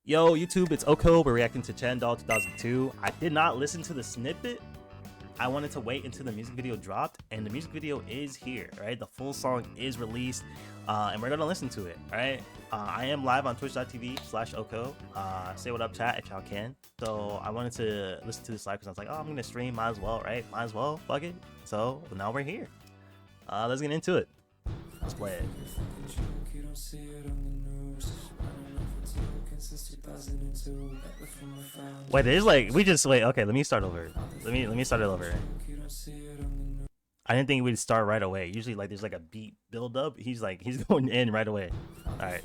Yo, YouTube, it's Oko. We're reacting to Chandol 2002. I did not listen to the snippet. I wanted to wait until the music video dropped, and the music video is here, right? The full song is released, and we're gonna listen to it, right? I am live on twitch.tv/Oko. Say what up, chat, if y'all can. So I wanted to listen to this live because I was like, oh, I'm gonna stream, might as well, right? Might as well, fuck it. So now we're here. Let's get into it. Let's play it. Wait, there's like wait. Okay, let me start over. Let me start it over. I didn't think we'd start right away. Usually, like there's like a beat build up. He's going in right away. All right.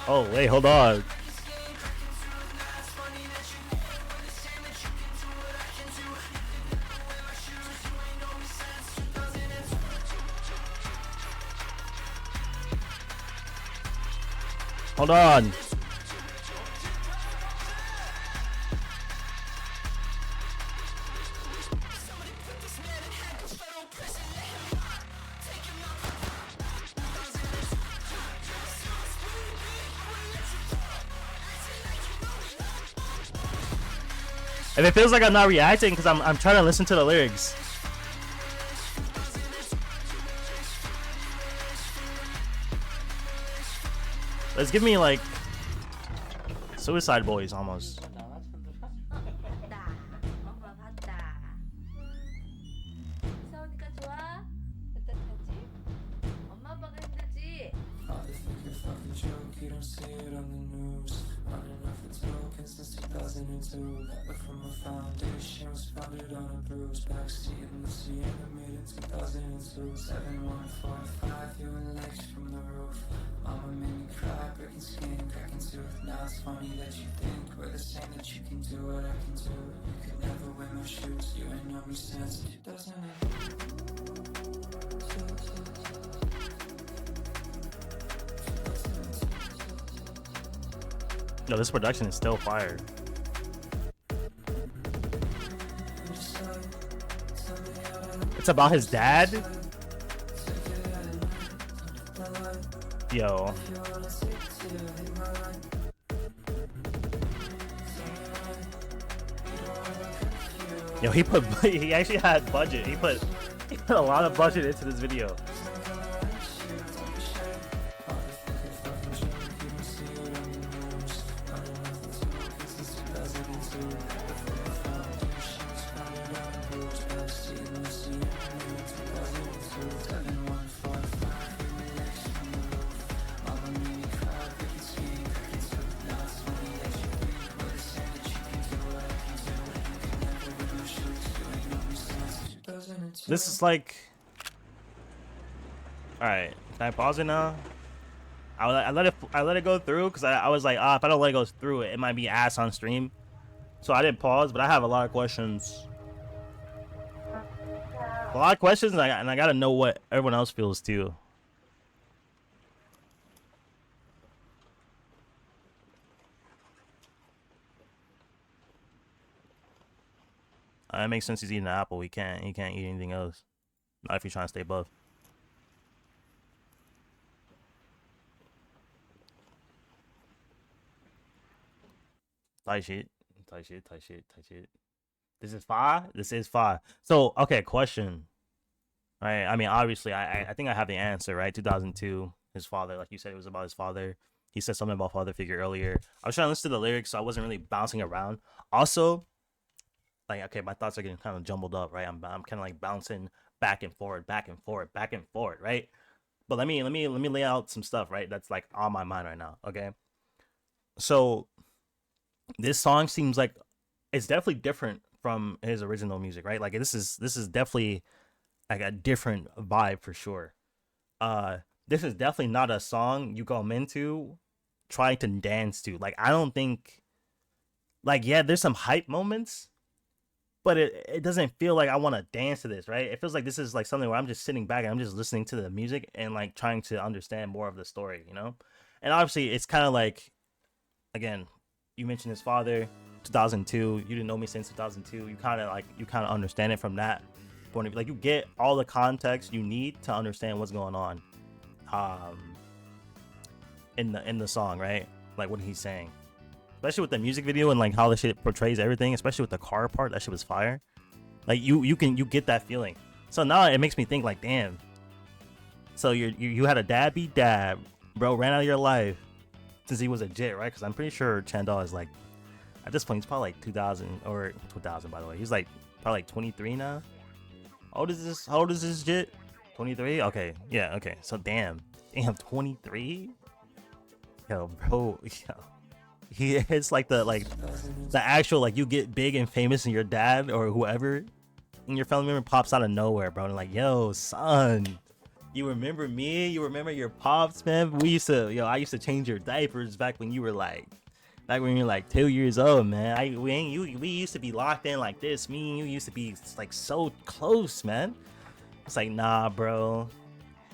Oh wait, hold on. Hold on. And it feels like I'm not reacting because I'm trying to listen to the lyrics. Let's give me like Suicide Boys almost. Mama made me cry, breaking skin, cracking tooth. Now it's funny that you think we're the same, that you can do what I can do. You could never wear my shoes, you ain't known me since 2002. No, this production is still fire. It's about his dad? Yo. Yo, he actually had budget. He put a lot of budget into this video. This is like, all right. Can I pause it now? I let it go through because I was like, if I don't let it go through, it might be ass on stream. So I didn't pause, but I have a lot of questions. And I gotta know what everyone else feels too. It makes sense. He's eating an apple. He can't eat anything else. Not if you're trying to stay buff. Tight shit. This is fire. So okay, question. Right. I mean, obviously, I think I have the answer. Right. 2002. His father, like you said, it was about his father. He said something about father figure earlier. I was trying to listen to the lyrics, so I wasn't really bouncing around. Also, like, okay, my thoughts are getting kind of jumbled up, right? I'm kind of like bouncing back and forward, right? But let me lay out some stuff, right? That's like on my mind right now, okay? So this song seems like it's definitely different from his original music, right? Like this is definitely like a different vibe for sure. This is definitely not a song you come into trying to dance to. Like I don't think, like, yeah, there's some hype moments, but it doesn't feel like I want to dance to this, right? It feels like this is like something where I'm just sitting back and I'm just listening to the music and like trying to understand more of the story, you know? And obviously it's kind of like, again, you mentioned his father, 2002. You didn't know me since 2002. You kind of understand it from that point of view. Like you get all the context you need to understand what's going on, um, in the song, right? Like what he's saying, especially with the music video and like how the shit portrays everything. Especially with the car part, that shit was fire. Like you get that feeling. So now it makes me think like, damn. So you had a dad be dad, bro, ran out of your life since he was a jit, right? Because I'm pretty sure Chandol is like, at this point, he's probably like 2000, by the way. He's like probably like 23 now. How old is this jit? 23? Okay, yeah, okay. So damn, 23? Yo, bro, yo. He is like the actual, like, you get big and famous and your dad or whoever and your family member pops out of nowhere, bro. And like, yo, son, you remember me? You remember your pops, man? I used to change your diapers back when you were like 2 years old, man. We used to be locked in like this. Me and you used to be like so close, man. It's like, nah, bro.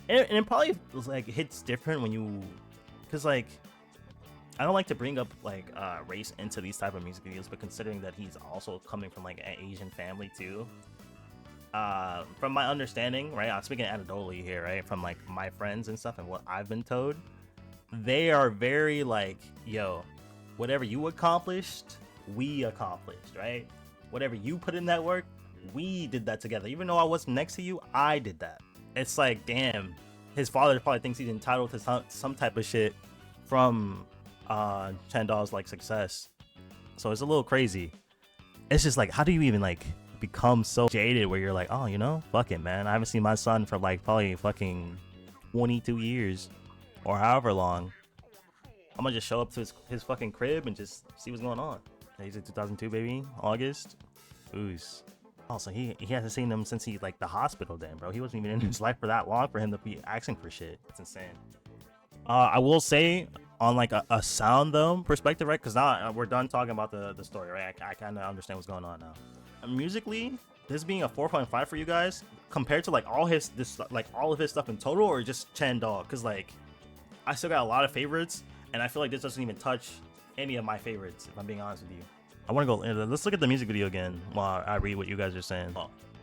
And it probably like hits different when you, cause like, I don't like to bring up like race into these type of music videos, but considering that he's also coming from like an Asian family too, from my understanding, right? I'm speaking anecdotally here, right? From like my friends and stuff and what I've been told, they are very like, yo, whatever you accomplished, we accomplished, right? Whatever you put in that work, we did that together. Even though I wasn't next to you, I did that. It's like, damn, his father probably thinks he's entitled to some type of shit from Chandol's like success. So it's a little crazy. It's just like, how do you even like become so jaded where you're like, oh, you know, fuck it, man. I haven't seen my son for like probably fucking 22 years or however long. I'm gonna just show up to his fucking crib and just see what's going on. He's in 2002, baby. August. Ooze. Also, he hasn't seen him since he like the hospital then, bro. He wasn't even in his life for that long for him to be asking for shit. It's insane. I will say on like a sound though perspective, right? Because now we're done talking about the story, right? I kind of understand what's going on now. Musically, this being a 4.5 for you guys compared to like all of his stuff in total, or just Chandol? Because like I still got a lot of favorites, and I feel like this doesn't even touch any of my favorites, if I'm being honest with you. I want to go, let's look at the music video again while I read what you guys are saying.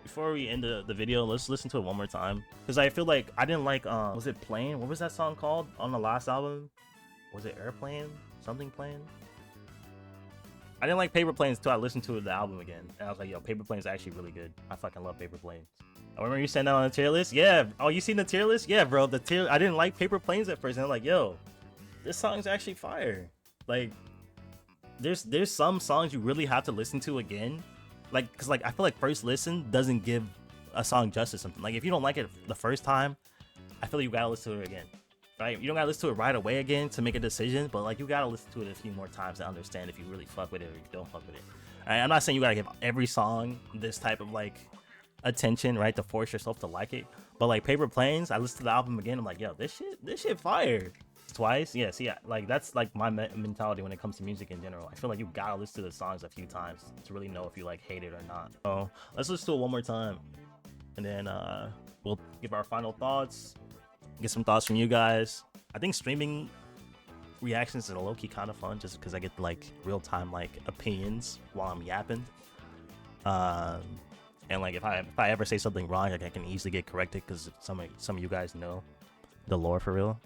Before we end the video, let's listen to it one more time, because I feel like I didn't like, was it Plane? What was that song called on the last album? Was it Airplane? Something Plane? I didn't like Paper Planes until I listened to the album again, and I was like, yo, Paper Planes is actually really good. I fucking love Paper Planes. I remember you saying that on the tier list? Yeah. Oh, you seen the tier list? Yeah, bro. I didn't like Paper Planes at first, and I'm like, yo, this song's actually fire. Like, there's some songs you really have to listen to again, like, because like I feel like first listen doesn't give a song justice. Something like if you don't like it the first time, I feel like you gotta listen to it again, right? You don't gotta listen to it right away again to make a decision, but like you gotta listen to it a few more times to understand if you really fuck with it or you don't fuck with it. Right? I'm not saying you gotta give every song this type of like attention, right, to force yourself to like it, but like Paper Planes, I listened to the album again, I'm like, yo, this shit fire. Twice, yeah. See, like that's like my mentality when it comes to music in general. I feel like you gotta listen to the songs a few times to really know if you like hate it or not. So let's listen to it one more time, and then we'll give our final thoughts, get some thoughts from you guys. I think streaming reactions is low-key kind of fun, just because I get like real-time like opinions while I'm yapping. And like if I ever say something wrong, like I can easily get corrected because some of you guys know the lore for real.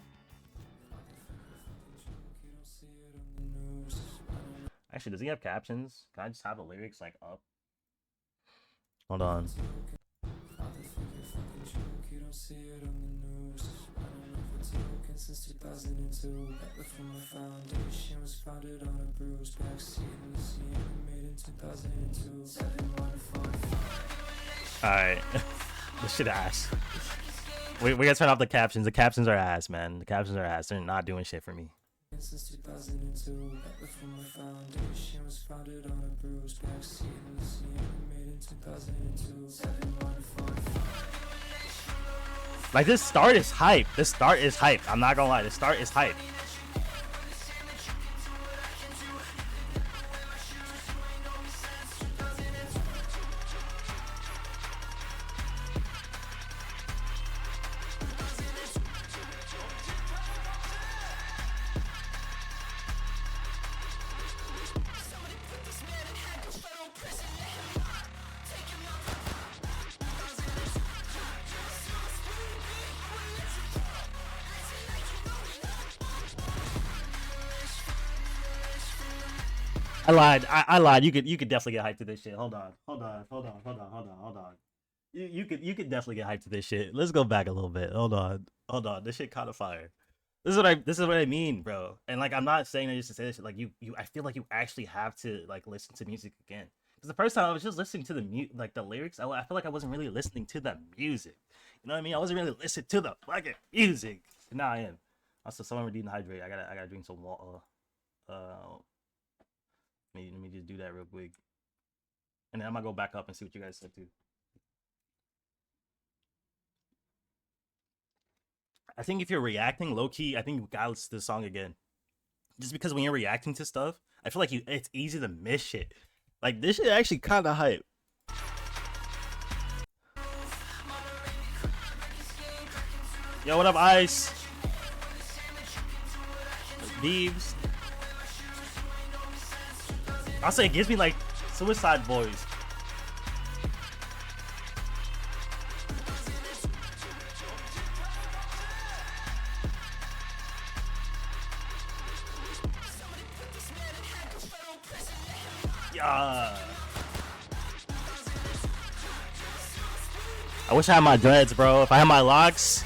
Actually, does he have captions? Can I just have the lyrics like up? Hold on. Alright. This shit ass. We gotta turn off the captions. The captions are ass, man. The captions are ass. They're not doing shit for me. Since 2002, back before my foundation was founded on a bruised backseat in the scene made in 2002. 7145. Like this start is hype. This start is hype. I'm not gonna lie. This start is hype. I lied. I lied. You could definitely get hyped to this shit. Hold on. You could definitely get hyped to this shit. Let's go back a little bit. Hold on. This shit kind of fire. This is what I mean, bro. And like I'm not saying that just to say this shit. Like you I feel like you actually have to like listen to music again. Because the first time I was just listening to like the lyrics. I feel like I wasn't really listening to the music. You know what I mean? I wasn't really listening to the fucking music. And now I am. Also, someone redeemed hydrate. I gotta drink some water. Let me just do that real quick, and then I'm gonna go back up and see what you guys said too. I think if you're reacting low key, I think you gotta listen to the song again. Just because when you're reacting to stuff, I feel like it's easy to miss shit. Like this shit actually kind of hype. Yo, what up, Ice? Beeves. I'll say it gives me like Suicide Boys. Yeah. I wish I had my dreads, bro. If I had my locks,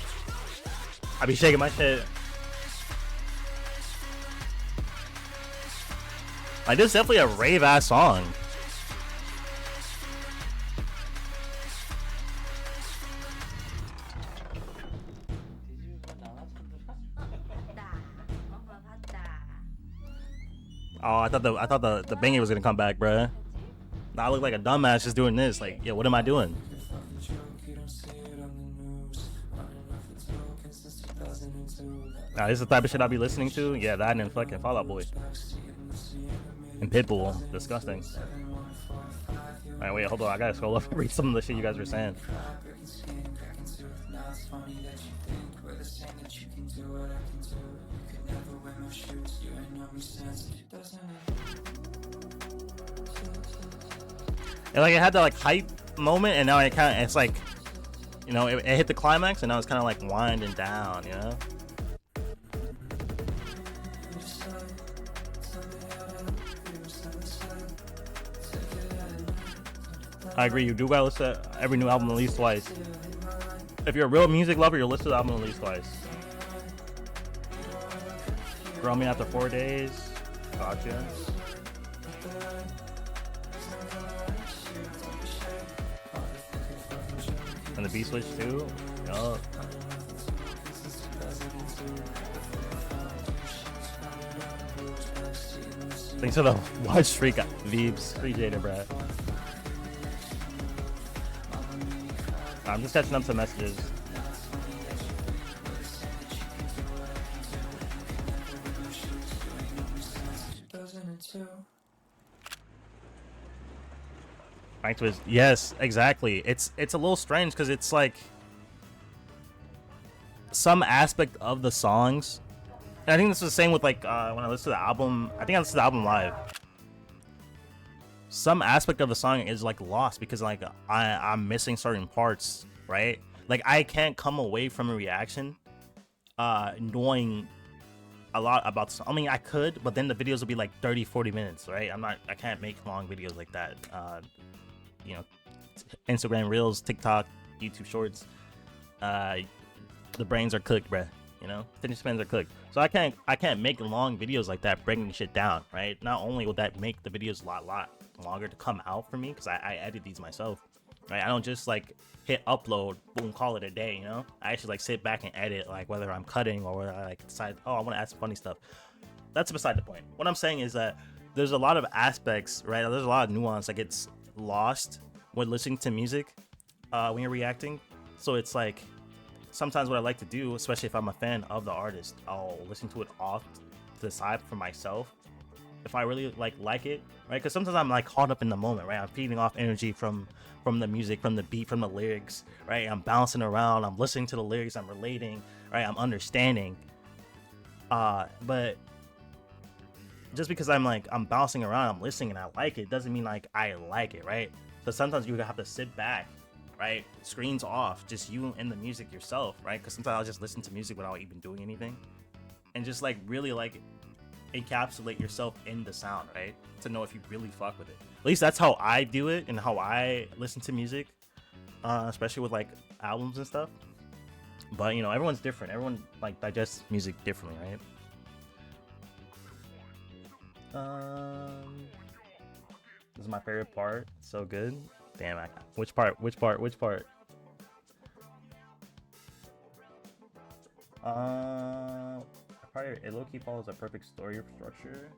I'd be shaking my shit. Like, this is definitely a rave ass song. Oh, I thought the banger was gonna come back, bruh. Now I look like a dumbass just doing this. Like, yo, what am I doing? Nah, this is the type of shit I'll be listening to. Yeah, that and fucking Fall Out Boy. And Pitbull. Disgusting. Alright, wait, hold on. I gotta scroll up and read some of the shit you guys were saying. And like it had that like hype moment, and now it's like, you know, it hit the climax, and now it's kind of like winding down, you know. I agree. You do gotta listen to every new album at least twice. If you're a real music lover, you'll listen to the album at least twice. Grow Me After 4 Days. Gotcha. And the B switch too. Yup. Thanks for the watch streak, Veebs. Appreciate it, bro. I'm just catching up to messages. Right to his, yes, exactly. It's a little strange because it's like some aspect of the songs. And I think this is the same with like when I listen to the album. I think I listened to the album live. Some aspect of the song is like lost because like I'm missing certain parts, right? Like I can't come away from a reaction knowing a lot about the song. I mean, I could, but then the videos will be like 30-40 minutes, right? I can't make long videos like that. You know, Instagram Reels, TikTok, YouTube Shorts, the brains are cooked, bruh. You know, attention spans are cooked. So I can't make long videos like that, breaking shit down, right? Not only will that make the videos a lot longer to come out for me, because I edit these myself, right? I don't just like hit upload, boom, call it a day, you know? I actually like sit back and edit, like whether I'm cutting or whether I like decide, oh, I want to add some funny stuff. That's beside the point. What I'm saying is that there's a lot of aspects, right? There's a lot of nuance that gets lost when listening to music when you're reacting. So it's like sometimes what I like to do, especially if I'm a fan of the artist, I'll listen to it off to the side for myself if I really like it, right? Because sometimes I'm like caught up in the moment, right? I'm feeding off energy from the music, from the beat, from the lyrics, right? I'm bouncing around, I'm listening to the lyrics, I'm relating, right? I'm understanding. But just because I'm bouncing around, I'm listening and I like it, doesn't mean like I like it, right? So sometimes you have to sit back, right? Screens off, just you and the music yourself, right? Because sometimes I'll just listen to music without even doing anything, and just like really like encapsulate yourself in the sound, right? To know if you really fuck with it. At least that's how I do it and how I listen to music, especially with like albums and stuff. But you know, everyone's different. Everyone like digests music differently, right? This is my favorite part. So good. Damn, which part? Which part? Which part? Probably it low key follows a perfect story structure.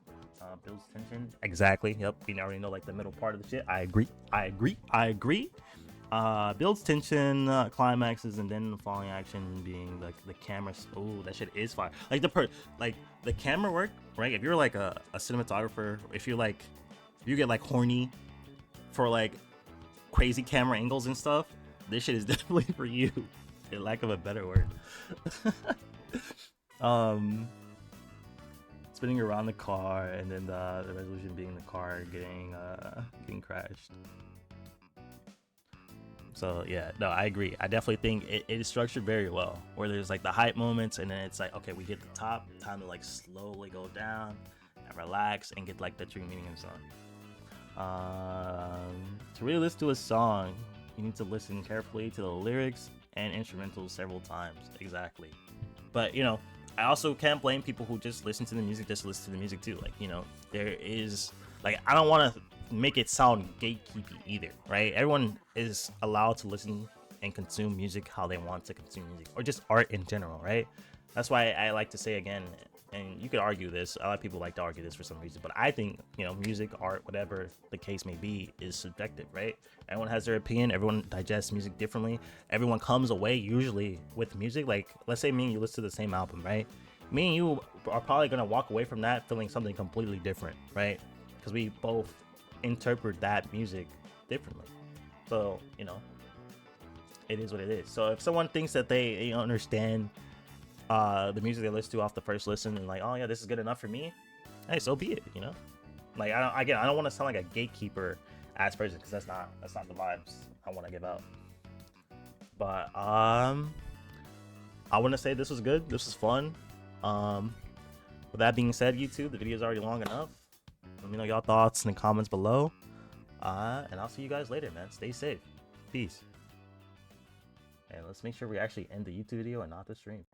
Builds tension. Exactly. Yep. We already know like the middle part of the shit. I agree. I agree. I agree. Builds tension, climaxes, and then the falling action being like the camera. Oh, that shit is fire. Like the camera work, right? If you're like a cinematographer, if you're like, if you get like horny for like crazy camera angles and stuff, this shit is definitely for you. For lack of a better word. Spinning around the car, and then the resolution being the car getting crashed. So yeah, no, I agree. I definitely think it is structured very well, where there's like the hype moments, and then it's like, okay, we hit the top, time to like slowly go down and relax and get like the true meaning of the song. To really listen to a song, you need to listen carefully to the lyrics and instrumentals several times. Exactly. But you know, I also can't blame people who just listen to the music, just listen to the music too. Like, you know, there is like, I don't want to make it sound gatekeepy either, right? Everyone is allowed to listen and consume music how they want to consume music, or just art in general, right? That's why I like to say again, and you could argue this, a lot of people like to argue this for some reason, but I think, you know, music, art, whatever the case may be, is subjective, right? Everyone has their opinion, everyone digests music differently, everyone comes away usually with music. Like, let's say me and you listen to the same album, right? Me and you are probably gonna walk away from that feeling something completely different, right? Because we both interpret that music differently. So, you know, it is what it is. So if someone thinks that they understand the music they listen to off the first listen and like, oh yeah, this is good enough for me, hey, so be it, you know? Like, I don't want to sound like a gatekeeper ass person, because that's not the vibes I want to give out. But I want to say this was good, this was fun. With that being said, YouTube, the video is already long enough. Let me know your thoughts in the comments below. And I'll see you guys later, man. Stay safe. Peace. And let's make sure we actually end the YouTube video and not the stream.